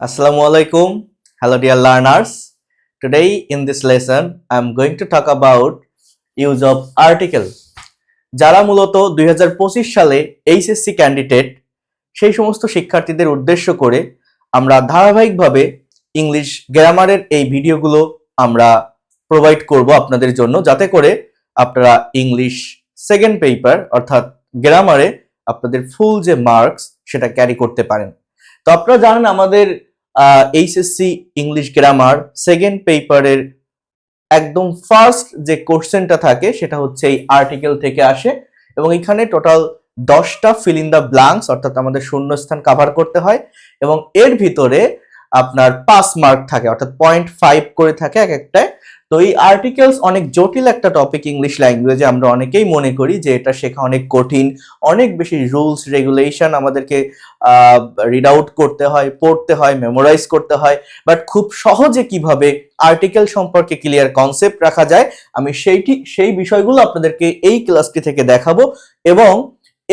Assalamu alaikum. Hello dear learners. Today in this lesson I am going to talk about use of article. যারা মূলত 2025 সালে HSC candidate সেই সমস্ত শিক্ষার্থীদের উদ্দেশ্য করে আমরা ধারাবাহিকভাবে ইংলিশ গ্রামারের এই ভিডিওগুলো আমরা প্রোভাইড করব আপনাদের জন্য, যাতে করে আপনারা ইংলিশ সেকেন্ড পেপার অর্থাৎ গ্রামারে আপনাদের ফুল যে মার্কস সেটা ক্যারি করতে পারেন। তো আপনারা জানেন আমাদের এইচএসসি ইংলিশ গ্রামার সেকেন্ড পেপারের একদম ফার্স্ট যে কোশ্চেনটা থাকে সেটা হচ্ছে এই আর্টিকেল থেকে আসে, এবং এখানে টোটাল 10টা ফিল ইন দ্য ব্ল্যাঙ্কস অর্থাৎ আমাদের শূন্যস্থান কভার করতে হয়, এবং এর ভিতরে আপনার 5 মার্ক থাকে অর্থাৎ 0.5 করে থাকে এক একটায়। তো এই আর্টিকেলস অনেক জটিল একটা টপিক ইংলিশ ল্যাঙ্গুয়েজে, আমরা অনেকেই মনে করি যে এটা শেখা অনেক কঠিন, অনেক বেশি রুলস রেগুলেশন আমাদেরকে রিড আউট করতে হয়, পড়তে হয়, মেমোরাইজ করতে হয়। বাট খুব সহজে কিভাবে আর্টিকেল সম্পর্কে ক্লিয়ার কনসেপ্ট রাখা যায় আমি সেই বিষয়গুলো আপনাদেরকে এই ক্লাসটি থেকে দেখাবো, এবং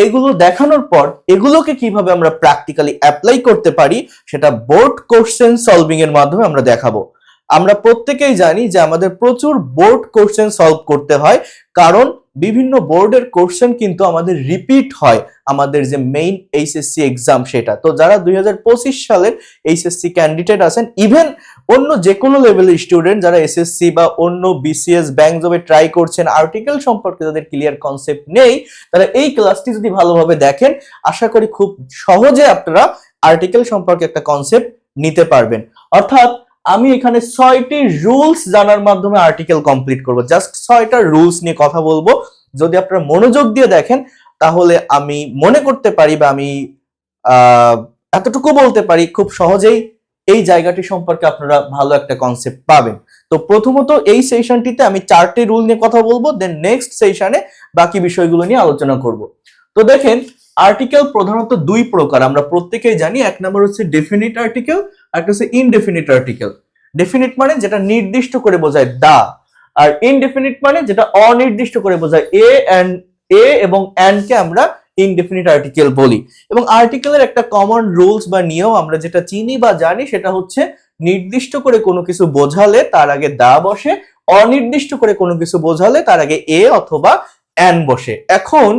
এগুলো দেখানোর পর এগুলোকে কিভাবে আমরা প্র্যাকটিক্যালি অ্যাপ্লাই করতে পারি সেটা বোর্ড কোশ্চেন সলভিং এর মাধ্যমে আমরা দেখাবো। আমরা প্রত্যেকেই জানি যে আমাদের প্রচুর বোর্ড কোশ্চেন সলভ করতে হয়, কারণ বিভিন্ন বোর্ডের কোশ্চেন কিন্তু আমাদের রিপিট হয় আমাদের যে মেইন এইচএসসি এক্সাম সেটা। তো যারা 2025 সালের এইচএসসি ক্যান্ডিডেট আছেন, ইভেন অন্য যে কোনো লেভেলের স্টুডেন্ট যারা এসএসসি বা অন্য বিসিএস ব্যাংক জবে ট্রাই করছেন, আর্টিকেল সম্পর্কে যাদের ক্লিয়ার কনসেপ্ট নেই, তারা এই ক্লাসটি যদি ভালোভাবে দেখেন আশা করি খুব সহজে আপনারা আর্টিকেল সম্পর্কে একটা কনসেপ্ট নিতে পারবেন। অর্থাৎ আমি এখানে 6টি রুলস জানার মাধ্যমে আর্টিকেল কমপ্লিট করব, জাস্ট 6টা রুলস নিয়ে কথা বলবো। যদি আপনারা মনোযোগ দিয়ে দেখেন তাহলে আমি মনে করতে পারি বা আমি এতটুকু বলতে পারি খুব সহজেই এই জায়গাটি সম্পর্কে আপনারা ভালো একটা কনসেপ্ট পাবেন। তো প্রথমত এই সেশনটিতে আমি 4টি রুল নিয়ে কথা বলবো, দেন নেক্সট সেশনে বাকি বিষয়গুলো নিয়ে আলোচনা করব। তো দেখেন, আর্টিকেল প্রধানত 2 প্রকার, আমরা প্রত্যেকেই জানি। এক নম্বর হচ্ছে ডেফিনিট আর্টিকেল, আর একটা হচ্ছে ইনডেফিনিট আর্টিকেল। ডেফিনিট মানে যেটা নির্দিষ্ট করে বোঝায় দা, আর ইনডেফিনিট মানে যেটা অনির্দিষ্ট করে বোঝায় এ এবং এন্ড কে আমরা ইনডেফিনিট আর্টিকেল বলি। এবং আর্টিকেলের একটা কমন রুলস বা নিয়ম আমরা যেটা চিনি বা জানি সেটা হচ্ছে নির্দিষ্ট করে কোনো কিছু বোঝালে তার আগে দা বসে, অনির্দিষ্ট করে কোনো কিছু বোঝালে তার আগে এ অথবা এন বসে। এখন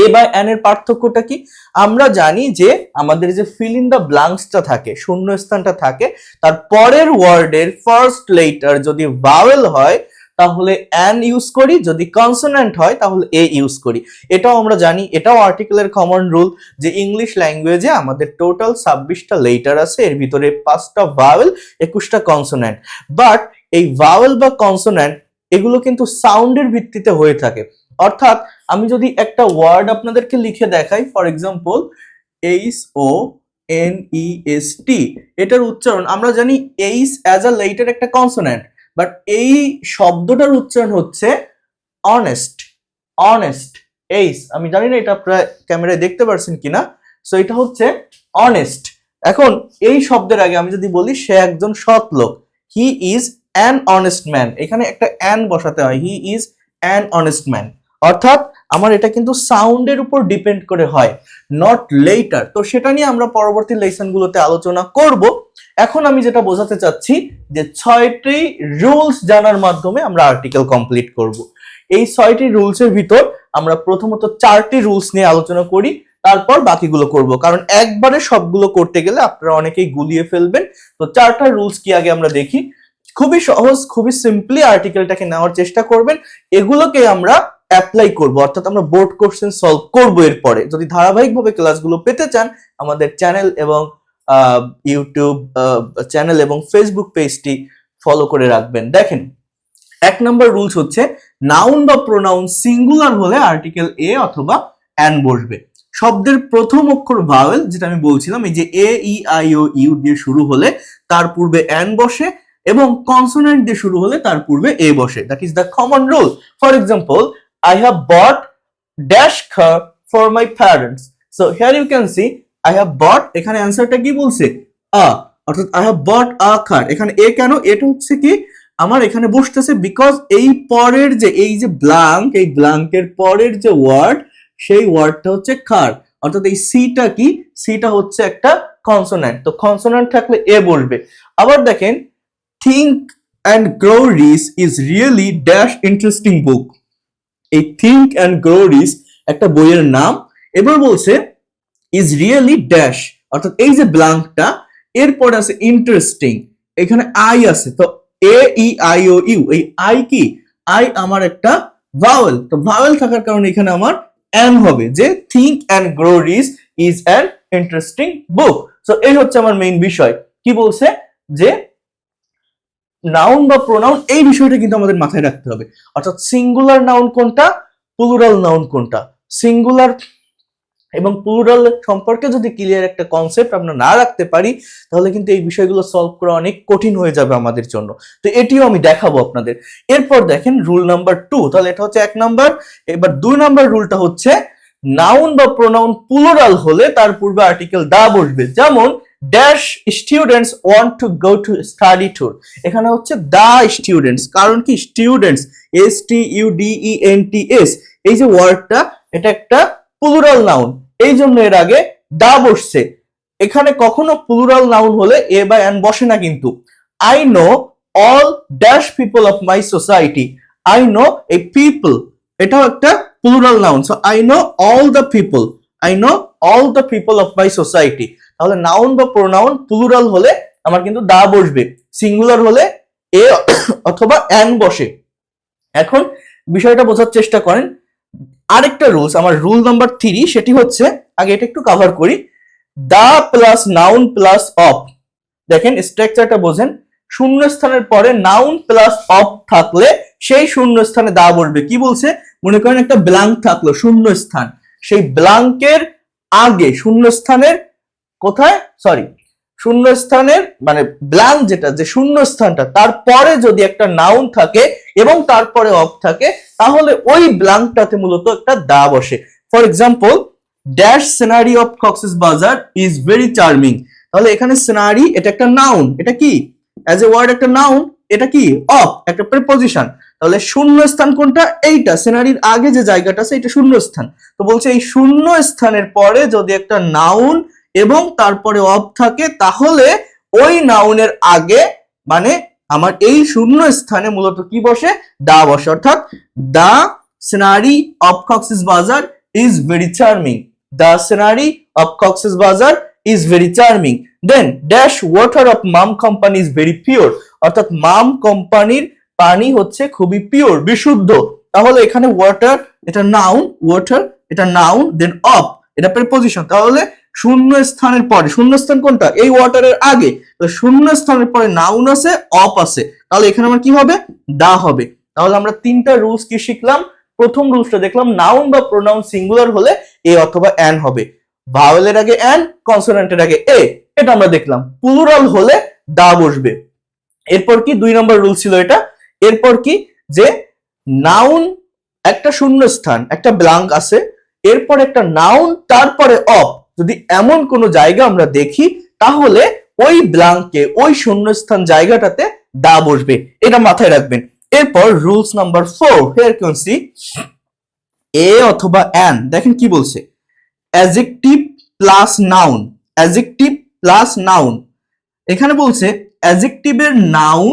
এ বা এন এর পার্থক্যটা কি? আমরা জানি যে আমাদের যে ফিল ইন দ্য ব্ল্যাঙ্কসটা থাকে, শূন্যস্থানটা থাকে, তার পরের ওয়ার্ডের ফার্স্ট লেটার যদি ভাওয়েল হয় তাহলে এন ইউজ করি, যদি কনসোনেন্ট হয় তাহলে এ ইউজ করি। এটাও আমরা জানি, এটাও আর্টিকেলের কমন রুল যে ইংলিশ ল্যাঙ্গুয়েজে আমাদের টোটাল 26টা লেটার আছে, এর ভিতরে 5টা ভাওয়েল, 21টা কনসোনেন্ট। বাট এই ভাওয়েল বা কনসোনেন্ট এগুলো কিন্তু সাউন্ডের ভিত্তিতে হয়ে থাকে। অর্থাৎ আমি যদি একটা ওয়ার্ড আপনাদেরকে লিখে দেখাই, ফর এক্সাম্পল HONEST, এটার উচ্চারণ আমরা জানি এইস অ্যাজ আ লেটার একটা কনসোনেন্ট, বাট এই শব্দটার উচ্চারণ হচ্ছে অনেস্ট। অনেস্ট এইস, আমি জানি না এটা আপনারা ক্যামেরায় দেখতে পারছেন কিনা। সো এটা হচ্ছে অনেস্ট। এখন এই শব্দের আগে আমি যদি বলি সে একজন সৎ লোক, he is an honest man, এখানে একটা অ্যান বসাতে হয়, he is an honest man. অর্থাৎ আমার এটা কিন্তু সাউন্ডের উপর ডিপেন্ড করে হয়, নট লেটার। তো সেটা নিয়ে আমরা পরবর্তী লেসনগুলোতে আলোচনা করব। এখন আমি যেটা বোঝাতে চাচ্ছি যে 6টি রুলস জানার মাধ্যমে আমরা আর্টিকেল কমপ্লিট করব। এই 6টি রুলসের ভিতর আমরা প্রথমত 4টি রুলস নিয়ে আলোচনা করি, তারপর বাকিগুলো করব, কারণ একবারে সবগুলো করতে গেলে আপনারা অনেকেই গুলিয়ে ফেলবেন। তো 4টা রুলস কি আগে আমরা দেখি। খুবই সহজ, খুবই সিম্পলি আর্টিকেলটাকে নেওয়ার চেষ্টা করবেন, এগুলোকে আমরা অ্যাপ্লাই করব, অর্থাৎ আমরা বোর্ড কোশ্চেন সলভ করব এরপরে। যদি ধারাবাহিকভাবে ক্লাসগুলো পেতে চান আমাদের চ্যানেল এবং ইউটিউব চ্যানেল এবং ফেসবুক পেজটি ফলো করে রাখবেন। দেখেন, 1 নম্বর রুলস হচ্ছে নাউন বা প্রোনাউন সিঙ্গুলার হলে আর্টিকেল এ অথবা এন বসবে। শব্দের প্রথম অক্ষর ভাওয়েল, যেটা আমি বলছিলাম, এই যে এ ই আই ও ইউ দিয়ে শুরু হলে তার পূর্বে এন বসে, এবং কনসোনেন্ট দিয়ে শুরু হলে তার পূর্বে এ বসে। That is the common rule. For example, I have bought dash car for my parents. So here you can see I have bought, এখানে অ্যানসারটা কি বলছে? আ, অর্থাৎ I have bought a car। এখানে এ কেন? এটা হচ্ছে কি আমার এখানে বসতেছে বিকজ এই পরের যে এই যে ব্ল্যাঙ্ক, এই ব্ল্যাঙ্কের পরের যে ওয়ার্ড সেই ওয়ার্ডটা হচ্ছে কার। অর্থাৎ এই সিটা কি? সিটা হচ্ছে একটা কনসোনেন্ট, তো কনসোনেন্ট থাকলে এ বসবে। আবার দেখেন think and grow rich is really dash interesting book. এই থিঙ্ক অ্যান্ড গ্রো রিচ একটা বইয়ের নাম। এবার বলছে ইজ রিয়েলি ড্যাশ, অর্থাৎ এই যে ব্ল্যাঙ্কটা এরপর আছে ইন্টারেস্টিং, এখানে আই আছে, তো এ ই আই ও ইউ, এই আই কি, আই আমার একটা ভাওয়েল, তো ভাওয়েল থাকার কারণে এখানে আমার এন হবে, যে think and grow rich is an interesting book. So এই হচ্ছে আমার মেইন বিষয়। কি বলছে যে নাউন বা প্রোনাউন, এই বিষয়টা কিন্তু আমাদের মাথায় রাখতে হবে, অর্থাৎ সিঙ্গুলার নাউন কোনটা, প্লুরাল নাউন কোনটা। সিঙ্গুলার এবং প্লুরাল সম্পর্কে যদি ক্লিয়ার একটা কনসেপ্ট আমরা না রাখতে পারি, তাহলে কিন্তু এই বিষয়গুলো সলভ করা অনেক কঠিন হয়ে যাবে আমাদের জন্য। তো এটিও আমি দেখাবো আপনাদের। এরপর দেখেন রুল নাম্বার 2, তাহলে এটা হচ্ছে 1 নাম্বার। এবার 2 নাম্বার রুলটা হচ্ছে নাউন বা প্রোনাউন প্লুরাল হলে তার পূর্বে আর্টিকেল দা বসবে। যেমন dash students want to go to study tour, এখানে হচ্ছে দা স্টুডেন্টস, কারণ কি স্টুডেন্টস STUDENTS, এই যে ওয়ার্ডটা এটা একটা প্লুরাল নাউন, এই জন্য এর আগে দা বসছে। এখানে কখনো প্লুরাল নাউন হলে এ বা এন বসে না কিন্তু। I know all dash people of my society, I know এই পিপল এটাও একটা plural noun, so I know all the people, I know all the people of my society. তাহলে নাউন বা প্রোনাউন প্লুরাল হলে আমার কিন্তু দা বসবে, সিঙ্গুলার হলে এ অথবা এন বসে। এখন বিষয়টা বোঝার চেষ্টা করেন। আরেকটা রুলস, আমার রুল নাম্বার 3, সেটি হচ্ছে, আগে এটা একটু কভার করি। The plus noun plus of, দেখেন স্ট্রাকচারটা বোঝেন। শূন্য স্থানের পরে নাউন প্লাস অফ থাকলে সেই শূন্য স্থানে দা বসবে। কি বলছে, মনে করেন একটা ব্ল্যাঙ্ক থাকলো শূন্য স্থান, সেই ব্ল্যাঙ্কের আগে শূন্য স্থানের কোথায়, সরি শূন্য স্থানের মানে ব্ল্যাঙ্ক যেটা, যে শূন্য স্থানটা তারপরে যদি একটা নাউন থাকে এবং তারপরে অফ থাকে, তাহলে ওই ব্ল্যাঙ্কটাতে মূলত একটা দা বসে। For example dash scenery of Cox's বাজার ইজ ভেরি চার্মিং, তাহলে এখানে সিনারি এটা একটা নাউন, এটা কি অ্যাজ এ ওয়ার্ড একটা নাউন, এটা কি অফ একটা প্রিপজিশন, তাহলে শূন্য স্থান কোনটা, এইটা সিনারির আগে যে জায়গাটা আছে এটা শূন্য স্থান। তো বলছে এই শূন্য স্থানের পরে যদি একটা নাউন এবং তারপরে অফ থাকে, তাহলে ওই নাউনের আগে মানে আমার এই শূন্য স্থানে মূলত কি বসে, দা বসে। অর্থাৎ দা সিনারি অফ কক্সেস বাজার is very charming, the scenery of Cox's Bazar is very charming. Then dash water of Mum Company is very pure, অর্থাৎ মাম কোম্পানির পানি হচ্ছে খুবই পিওর, বিশুদ্ধ। তাহলে এখানে ওয়াটার এটা নাউন, ওয়াটার এটা নাউন, দেন অফ এটা প্রিপজিশন, তাহলে শূন্য স্থানের পরে, শূন্য স্থান কোনটা, এই ওয়াটারের আগে, তো শূন্য স্থানের পরে নাউন আছে অফ আছে, তাহলে এখানে আমার কি হবে, দা হবে। তাহলে আমরা 3টা রুলস কি শিখলাম। প্রথম রুলসটা দেখলাম নাউন বা প্রোনাউন সিঙ্গুলার হলে এ অথবা এন হবে, ভাওয়েলের আগে এন, কনসোনেন্টের আগে এ, এটা আমরা দেখলাম। প্লুরাল হলে দা বসবে। এরপর কি 2 নম্বর রুল ছিল এটা। এরপর কি যে নাউন একটা শূন্য স্থান একটা ব্ল্যাঙ্ক আছে, এরপর একটা নাউন তারপরে অফ, যদি এমন কোন জায়গা আমরা দেখি, তাহলে ওই ব্ল্যাঙ্কে ওই শূন্যস্থান জায়গাটাতে দা বসবে, এটা মাথায় রাখবেন। এরপর rules number 4, here can see a অথবা এন, দেখেন কি বলছে, adjective plus noun, adjective plus noun, এখানে বলছে অ্যাডজেক্টিভের নাউন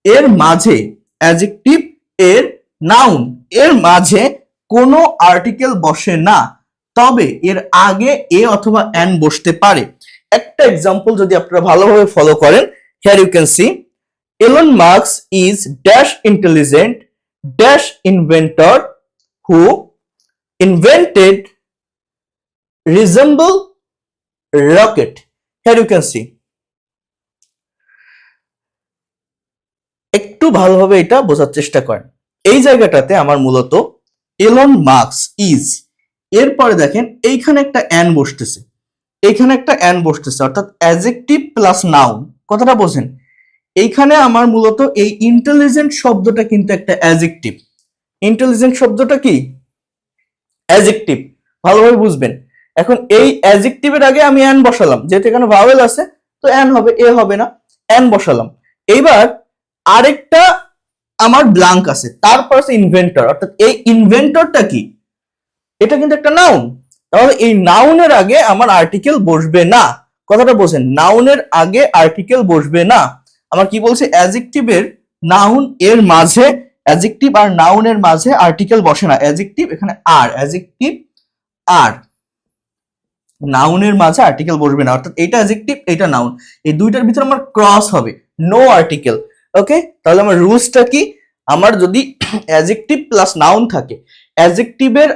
এর মাঝে, অ্যাডজেক্টিভ এর নাউন এর মাঝে কোনো আর্টিকেল বসে না, তবে এর আগে এ অথবা এন বসতে পারে। একটা এক্সাম্পল যদি আপনারা ভালোভাবে ফলো করেন, here you can see Elon Musk is dash intelligent dash inventor who invented resemble rocket. Here you can see. একটু ভালোভাবে এটা বোঝার চেষ্টা করেন। এই জায়গাটাতে আমার মূলত এলন মাস্ক ইজ, এরপরে দেখেন এইখানে একটা এন বসতেছে, এইখানে একটা এন বসতেছে, অর্থাৎ অ্যাডজেক্টিভ প্লাস নাউন, কথাটা বোঝেন। এইখানে আমার মূলত এই ইন্টেলিজেন্ট শব্দটা কিন্তু একটা অ্যাডজেক্টিভ, ইন্টেলিজেন্ট শব্দটা কি অ্যাডজেক্টিভ, ভালোভাবে বুঝবেন। এখন এই অ্যাডজেক্টিভের আগে আমি এন বসালাম, যেহেতু এখানে ভাওয়েল আছে তো এন হবে, এ হবে না, এন বসালাম। এইবার আরেকটা আমার ব্ল্যাঙ্ক আছে, তারপর আছে ইনভেন্টর, অর্থাৎ এই ইনভেন্টরটা কি, এটা কিন্তু একটা নাউন, তাহলে এই নাউনের আগে আমার আর্টিকেল বসবে না, কথাটা বোঝেন, নাউনের আগে আর্টিকেল বসবে না। আমার কি বলছে, অ্যাডজেক্টিভের নাউন এর মাঝে, অ্যাডজেক্টিভ আর নাউনের মাঝে আর্টিকেল বসে না। অ্যাডজেক্টিভ এখানে আর, অ্যাডজেক্টিভ আর, নাউনের মাঝে আর্টিকেল বসবে না, অর্থাৎ এটা অ্যাডজেক্টিভ এটা নাউন, এই দুইটার ভিতরে আমার ক্রস হবে, নো আর্টিকেল। ওকে, তাহলে আমার রুলসটা কি, আমার যদি অ্যাডজেক্টিভ প্লাস নাউন থাকে, অ্যাডজেক্টিভের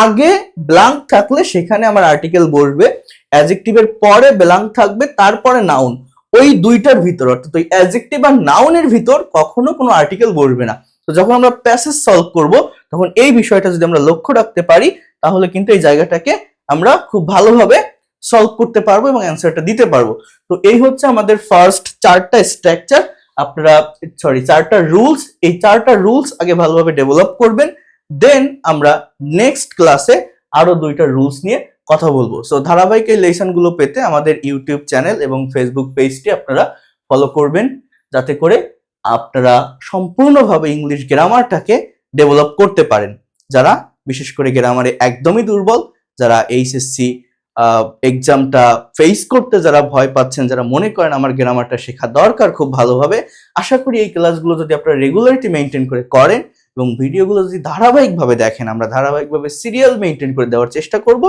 আগে ব্ল্যাঙ্ক থাকলে সেখানে আমার আর্টিকেল বসবে, অ্যাডজেক্টিভের পরে ব্ল্যাঙ্ক থাকবে তারপরে নাউন, ওই দুইটার ভিতর অর্থাৎ ওই অ্যাডজেক্টিভ আর নাউনের ভিতর কখনো কোনো আর্টিকেল বসবে না। তো যখন আমরা প্যাসেজ সলভ করব তখন এই বিষয়টা যদি আমরা লক্ষ্য রাখতে পারি তাহলে কিন্তু এই জায়গাটাকে আমরা খুব ভালোভাবে সলভ করতে পারবো এবং অ্যান্সারটা দিতে পারবো। তো এই হচ্ছে আমাদের ফার্স্ট চারটা স্ট্রাকচার, আপনারা চারটা রুলস, এই চারটা রুলস আগে ভালোভাবে ডেভেলপ করবেন, দেন আমরা নেক্সট ক্লাসে আরো দুইটা রুলস নিয়ে কথা বলবো। সো ধারাবাহিক এই লেসন গুলো পেতে আমাদের ইউটিউব চ্যানেল এবং ফেসবুক পেজটি আপনারা ফলো করবেন, যাতে করে আপনারা সম্পূর্ণভাবে ইংলিশ গ্রামারটাকে ডেভেলপ করতে পারেন। যারা বিশেষ করে গ্রামারে একদমই দুর্বল, যারা এইচএসসি এক্সামটা ফেস করতে যারা ভয় পাচ্ছেন, যারা মনে করেন আমার গ্রামারটা শেখা দরকার খুব ভালোভাবে, আশা করি এই ক্লাসগুলো যদি আপনারা রেগুলারিটি মেনটেন করে করেন এবং ভিডিওগুলো যদি ধারাবাহিকভাবে দেখেন, আমরা ধারাবাহিকভাবে সিরিয়াল মেনটেন করে দেওয়ার চেষ্টা করব,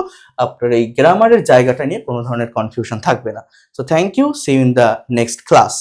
আপনার এই গ্রামারের জায়গাটা নিয়ে কোনো ধরনের কনফিউশন থাকবে না। So thank you, see you in the next class.